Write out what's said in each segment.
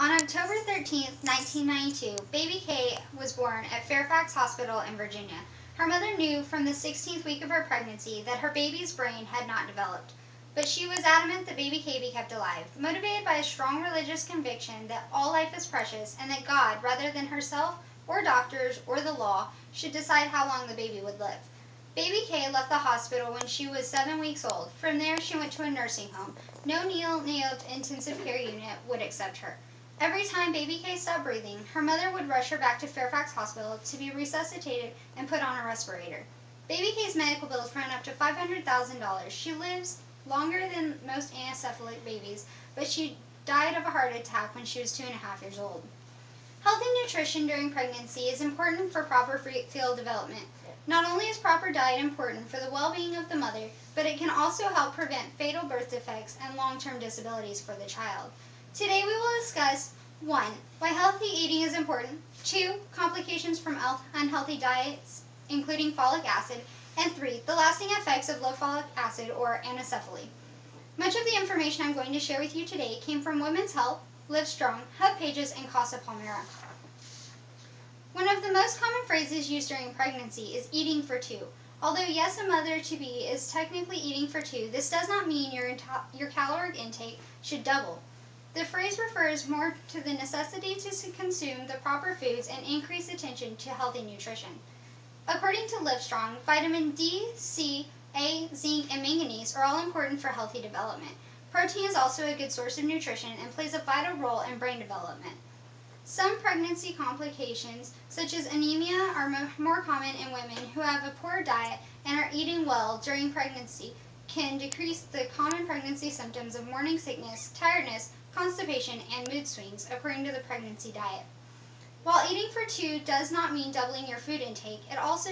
On October 13th, 1992, baby Kay was born at Fairfax Hospital in Virginia. Her mother knew from the 16th week of her pregnancy that her baby's brain had not developed, but she was adamant that baby Kay be kept alive, motivated by a strong religious conviction that all life is precious and that God, rather than herself or doctors or the law, should decide how long the baby would live. Baby Kay left the hospital when she was 7 weeks old. From there, she went to a nursing home. No neonatal intensive care unit would accept her. Every time baby Kay stopped breathing, her mother would rush her back to Fairfax Hospital to be resuscitated and put on a respirator. Baby Kay's medical bills ran up to $500,000. She lives longer than most anencephalic babies, but she died of a heart attack when she was 2.5 years old. Healthy nutrition during pregnancy is important for proper fetal development. Not only is proper diet important for the well-being of the mother, but it can also help prevent fatal birth defects and long-term disabilities for the child. Today we will discuss 1. Why healthy eating is important, 2. Complications from unhealthy diets, including folic acid, and 3. The lasting effects of low folic acid or anencephaly. Much of the information I'm going to share with you today came from Women's Health, Livestrong, HubPages, and Casa Palmera. One of the most common phrases used during pregnancy is eating for two. Although yes, a mother-to-be is technically eating for two, this does not mean your caloric intake should double. The phrase refers more to the necessity to consume the proper foods and increase attention to healthy nutrition. According to Livestrong, vitamin D, C, A, zinc, and manganese are all important for healthy development. Protein is also a good source of nutrition and plays a vital role in brain development. Some pregnancy complications, such as anemia, are more common in women who have a poor diet and are eating well during pregnancy, can decrease the common pregnancy symptoms of morning sickness, tiredness, constipation, and mood swings, according to the pregnancy diet. While eating for two does not mean doubling your food intake, it also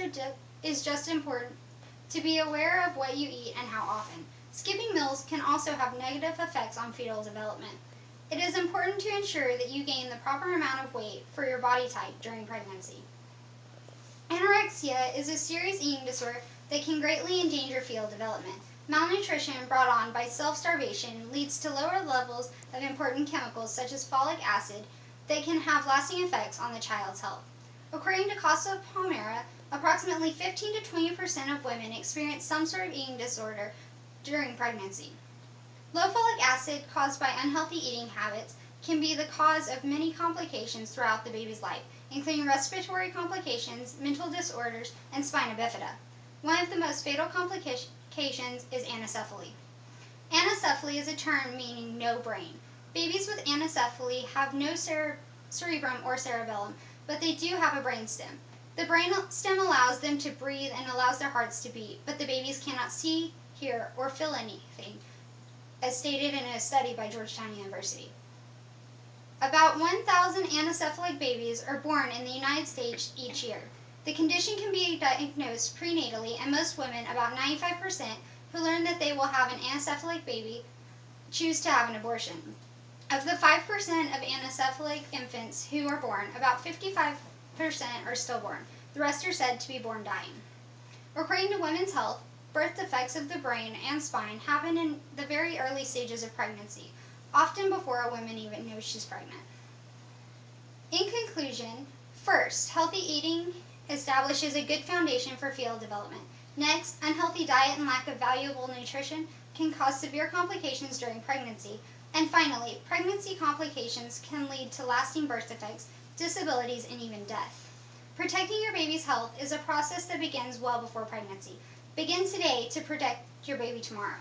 is just important to be aware of what you eat and how often. Skipping meals can also have negative effects on fetal development. It is important to ensure that you gain the proper amount of weight for your body type during pregnancy. Anorexia is a serious eating disorder that can greatly endanger fetal development. Malnutrition brought on by self-starvation leads to lower levels of important chemicals such as folic acid that can have lasting effects on the child's health. According to Casa Palmera, approximately 15 to 20% of women experience some sort of eating disorder during pregnancy. Low folic acid caused by unhealthy eating habits can be the cause of many complications throughout the baby's life, including respiratory complications, mental disorders, and spina bifida. One of the most fatal complications is anencephaly. Anencephaly is a term meaning no brain. Babies with anencephaly have no cerebrum or cerebellum, but they do have a brain stem. The brain stem allows them to breathe and allows their hearts to beat, but the babies cannot see, hear, or feel anything, as stated in a study by Georgetown University. About 1,000 anencephalic babies are born in the United States each year. The condition can be diagnosed prenatally, and most women, about 95%, who learn that they will have an anencephalic baby, choose to have an abortion. Of the 5% of anencephalic infants who are born, about 55% are stillborn. The rest are said to be born dying. According to Women's Health, birth defects of the brain and spine happen in the very early stages of pregnancy, often before a woman even knows she's pregnant. In conclusion, first, healthy eating establishes a good foundation for fetal development. Next, unhealthy diet and lack of valuable nutrition can cause severe complications during pregnancy. And finally, pregnancy complications can lead to lasting birth defects, disabilities, and even death. Protecting your baby's health is a process that begins well before pregnancy. Begin today to protect your baby tomorrow.